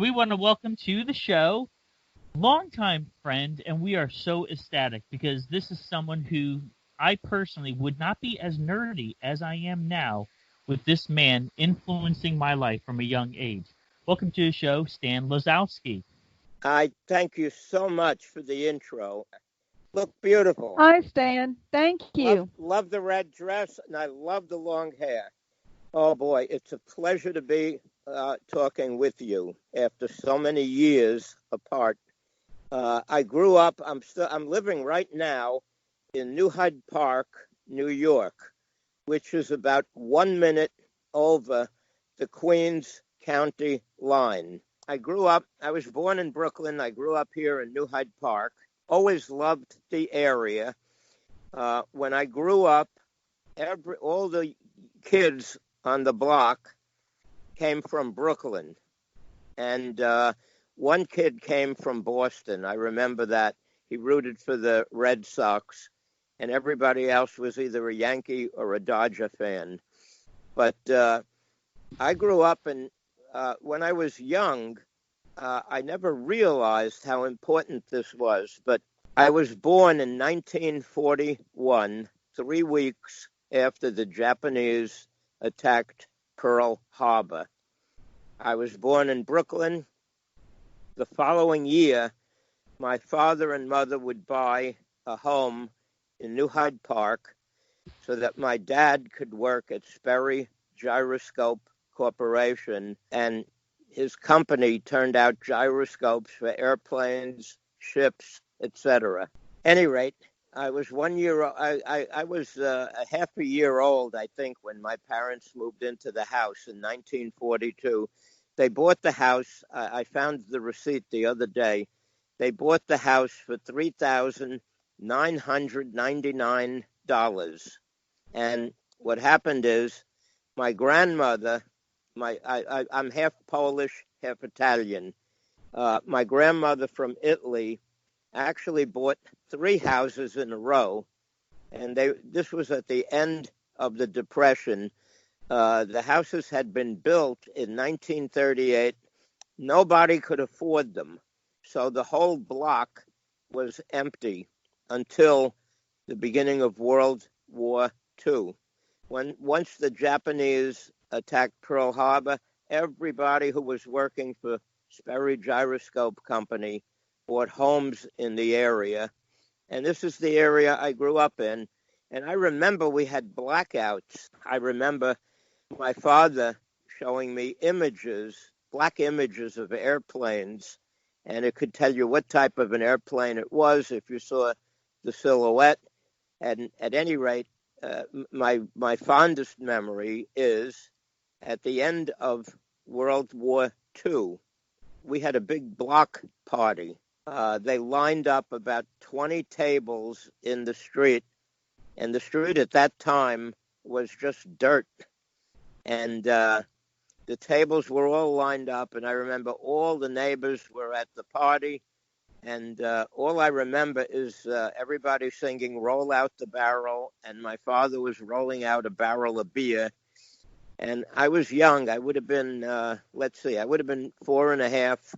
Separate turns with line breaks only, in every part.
So we want to welcome to the show longtime friend, and we are so ecstatic because this is someone who I personally would not be as nerdy as I am now with this man influencing my life from a young age. Welcome to the show, Stan Lozowski.
I thank you so much for the intro. Look beautiful.
Hi, Stan. Thank you.
Love the red dress, and I love the long hair. Oh, boy, it's a pleasure to be talking with you after so many years apart. I grew up, I'm living right now in New Hyde Park, New York, which is about 1 minute over the Queens County line. I was born in Brooklyn. I grew up here in New Hyde Park. Always loved the area. When I grew up, all the kids on the block came from Brooklyn. And one kid came from Boston. I remember that. He rooted for the Red Sox. And everybody else was either a Yankee or a Dodger fan. But I grew up, and when I was young, I never realized how important this was. But I was born in 1941, 3 weeks after the Japanese attacked Pearl Harbor. I was born in Brooklyn. The following year, my father and mother would buy a home in New Hyde Park so that my dad could work at Sperry Gyroscope Corporation, and his company turned out gyroscopes for airplanes, ships, etc. Any rate, I was 1 year. I was a half a year old, I think, when my parents moved into the house in 1942. They bought the house. I found the receipt the other day. They bought the house for $3,999. And what happened is my grandmother, I'm half Polish, half Italian. My grandmother from Italy actually bought 3 houses in a row. And this was at the end of the Depression. The houses had been built in 1938. Nobody could afford them. So the whole block was empty until the beginning of World War II. Once the Japanese attacked Pearl Harbor, everybody who was working for Sperry Gyroscope Company bought homes in the area. And this is the area I grew up in. And I remember we had blackouts. I remember my father showing me black images of airplanes, and it could tell you what type of an airplane it was if you saw the silhouette. And at any rate, my fondest memory is at the end of World War II, we had a big block party. They lined up about 20 tables in the street, and the street at that time was just dirt. And the tables were all lined up, and I remember all the neighbors were at the party, and all I remember is everybody singing "Roll Out the Barrel," and my father was rolling out a barrel of beer. And I was young. I would have been, I would have been 4.5.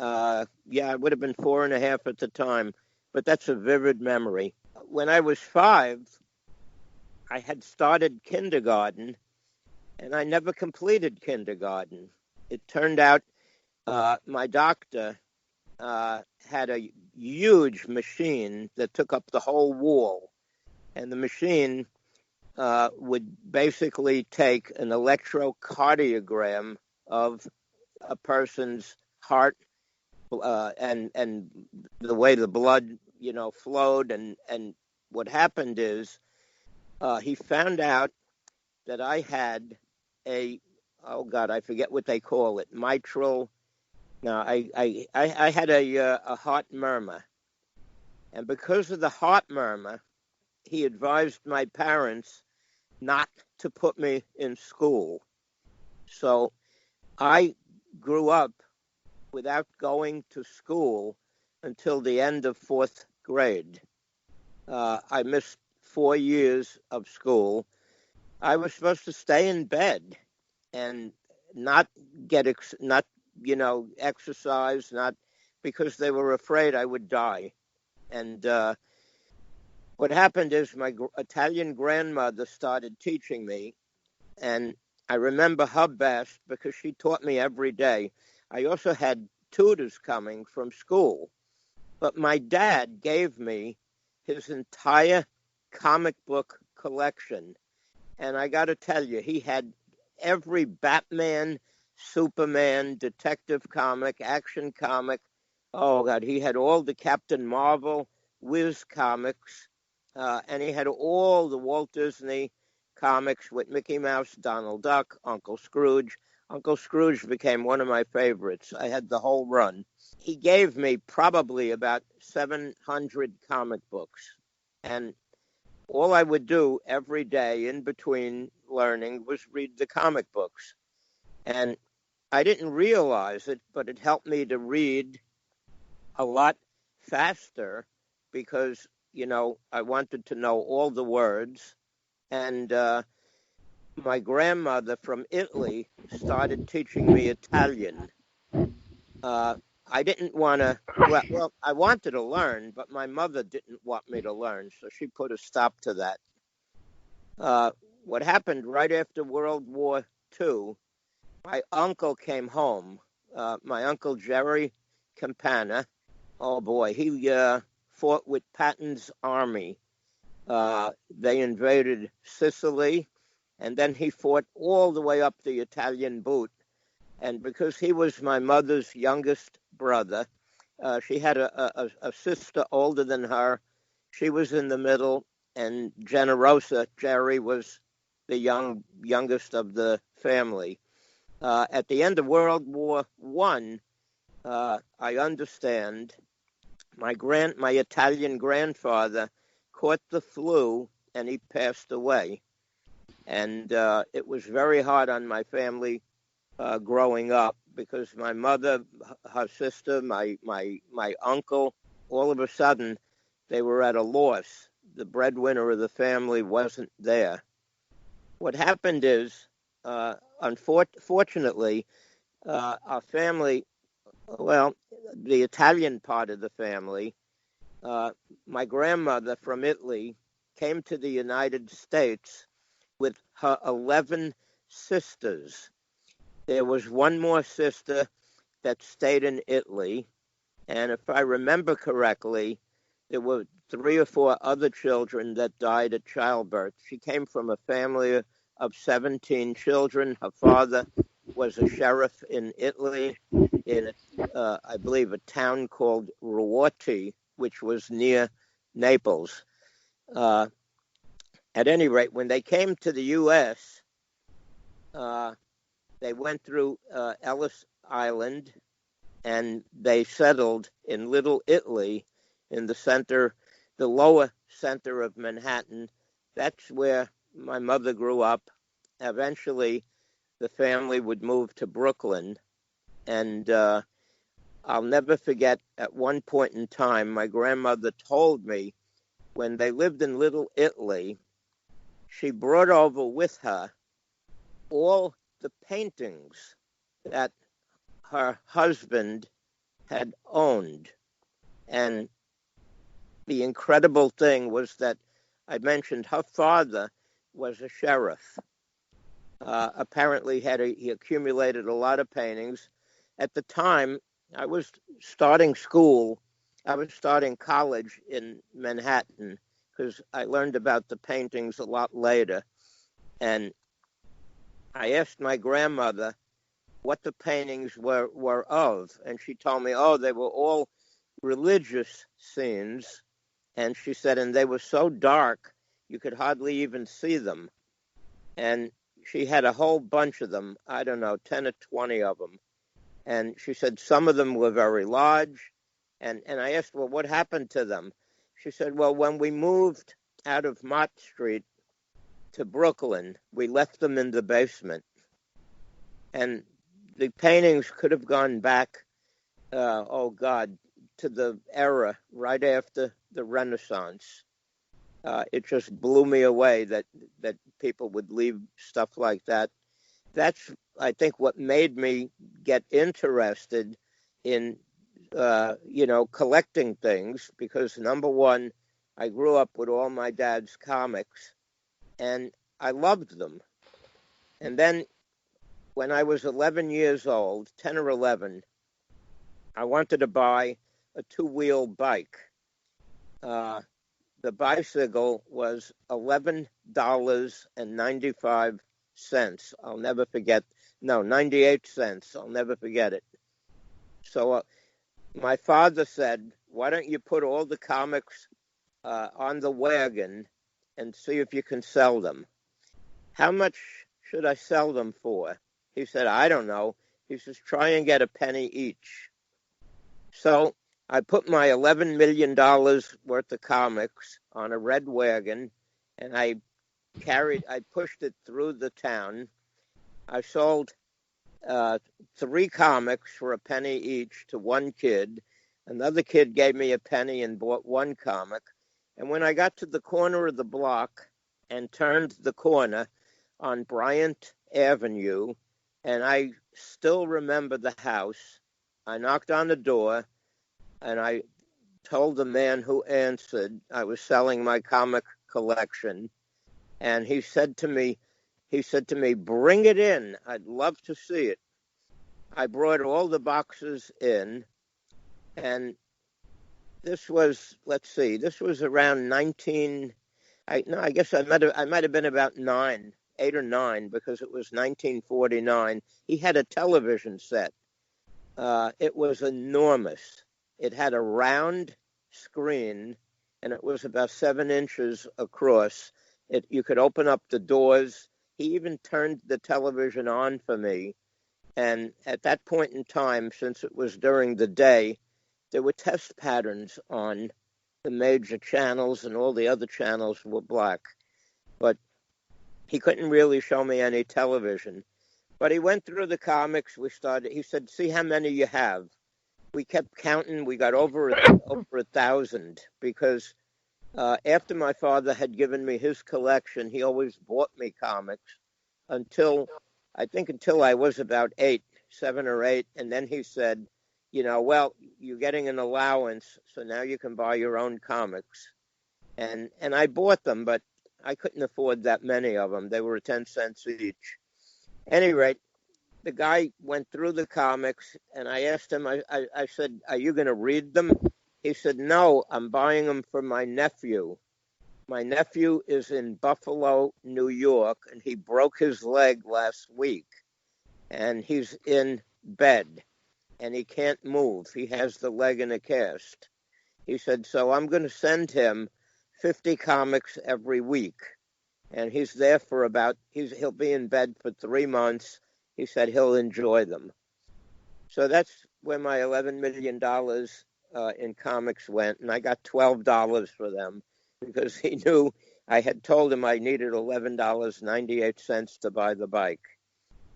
I would have been 4.5 at the time, but that's a vivid memory. When I was 5, I had started kindergarten, and I never completed kindergarten. It turned out my doctor had a huge machine that took up the whole wall, and the machine would basically take an electrocardiogram of a person's heart and the way the blood, flowed. And what happened is he found out that I had I forget what they call it, mitral. No, I had a heart murmur. And because of the heart murmur, he advised my parents not to put me in school. So I grew up without going to school until the end of 4th grade. I missed 4 years of school. I was supposed to stay in bed and not exercise, not because they were afraid I would die. And what happened is my Italian grandmother started teaching me, and I remember her best because she taught me every day. I also had tutors coming from school, but my dad gave me his entire comic book collection. And I got to tell you, he had every Batman, Superman, detective comic, action comic. Oh, God, he had all the Captain Marvel, Whiz comics, and he had all the Walt Disney comics with Mickey Mouse, Donald Duck, Uncle Scrooge. Uncle Scrooge became one of my favorites. I had the whole run. He gave me probably about 700 comic books. And all I would do every day in between learning was read the comic books. And I didn't realize it, but it helped me to read a lot faster because, I wanted to know all the words. And my grandmother from Italy started teaching me Italian. I didn't want to, well, I wanted to learn, but my mother didn't want me to learn, so she put a stop to that. What happened right after World War II, my uncle came home, my Uncle Jerry Campana. Oh, boy, he fought with Patton's army. They invaded Sicily, and then he fought all the way up the Italian boot. And because he was my mother's youngest brother, she had a sister older than her. She was in the middle, and Generosa, Jerry, was the youngest of the family. At the end of World War I, I understand, my Italian grandfather caught the flu, and he passed away. And it was very hard on my family growing up because my mother, her sister, my uncle, all of a sudden, they were at a loss. The breadwinner of the family wasn't there. What happened is, unfortunately, our family, well, the Italian part of the family, my grandmother from Italy came to the United States with her 11 sisters. There was one more sister that stayed in Italy, and if I remember correctly, there were 3 or 4 other children that died at childbirth. She came from a family of 17 children. Her father was a sheriff in Italy, in, I believe, a town called Ruoti, which was near Naples. At any rate, when they came to the U.S., they went through Ellis Island, and they settled in Little Italy in the lower center of Manhattan. That's where my mother grew up. Eventually, the family would move to Brooklyn, and I'll never forget, at one point in time, my grandmother told me when they lived in Little Italy, she brought over with her all the paintings that her husband had owned. And the incredible thing was that I mentioned her father was a sheriff. Apparently he accumulated a lot of paintings. At the time, I was starting school. I was starting college in Manhattan because I learned about the paintings a lot later. And I asked my grandmother what the paintings were of, and she told me, they were all religious scenes. And she said, and they were so dark, you could hardly even see them. And she had a whole bunch of them, I don't know, 10 or 20 of them. And she said some of them were very large. And I asked, well, what happened to them? She said, well, when we moved out of Mott Street to Brooklyn, we left them in the basement. And the paintings could have gone back, to the era right after the Renaissance. It just blew me away that people would leave stuff like that. That's I think what made me get interested in, collecting things, because number one, I grew up with all my dad's comics, and I loved them. And then when I was 11 years old, 10 or 11, I wanted to buy a two-wheel bike. The bicycle was $11.95. I'll never forget. No, 98 cents. I'll never forget it. So my father said, why don't you put all the comics on the wagon and see if you can sell them? How much should I sell them for? He said, I don't know. He says, try and get a penny each. So I put my $11 million worth of comics on a red wagon, and I pushed it through the town. I sold 3 comics for a penny each to one kid. Another kid gave me a penny and bought 1 comic. And when I got to the corner of the block and turned the corner on Bryant Avenue, and I still remember the house, I knocked on the door, and I told the man who answered I was selling my comic collection. And he said to me, bring it in. I'd love to see it. I brought all the boxes in, and this was around I guess I might have been about 8 or 9, because it was 1949. He had a television set. It was enormous. It had a round screen, and it was about 7 inches across. You could open up the doors. He even turned the television on for me. And at that point in time, since it was during the day, there were test patterns on the major channels, and all the other channels were black. But he couldn't really show me any television. But he went through the comics. He said, see how many you have. We kept counting. We got over 1,000, because after my father had given me his collection, he always bought me comics until I was about 7 or 8. And then he said, well, you're getting an allowance, so now you can buy your own comics. And I bought them, but I couldn't afford that many of them. They were 10 cents each. At any rate, the guy went through the comics, and I asked him, I said, are you going to read them? He said, no, I'm buying them for my nephew. My nephew is in Buffalo, New York, and he broke his leg last week, and he's in bed, and he can't move. He has the leg in a cast. He said, so I'm going to send him 50 comics every week, and he's there for he'll be in bed for 3 months. He said he'll enjoy them. So that's where my $11 million in comics went, and I got $12 for them, because he knew I had told him I needed $11.98 to buy the bike.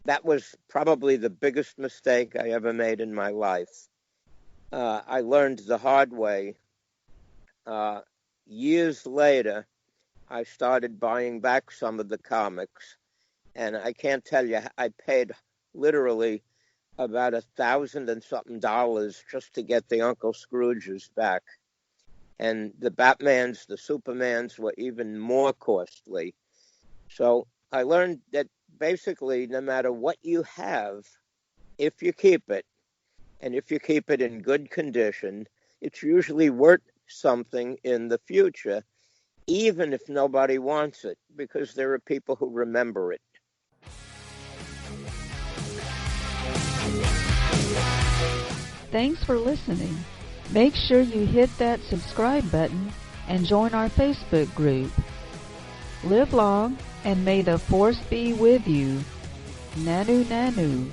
That was probably the biggest mistake I ever made in my life. I learned the hard way. Years later, I started buying back some of the comics, and I can't tell you, I paid literally about $1,000 and something just to get the Uncle Scrooges back. And the Batmans, the Supermans were even more costly. So I learned that basically no matter what you have, if you keep it, and if you keep it in good condition, it's usually worth something in the future, even if nobody wants it, because there are people who remember it.
Thanks for listening. Make sure you hit that subscribe button and join our Facebook group. Live long, and may the force be with you. Nanu Nanu.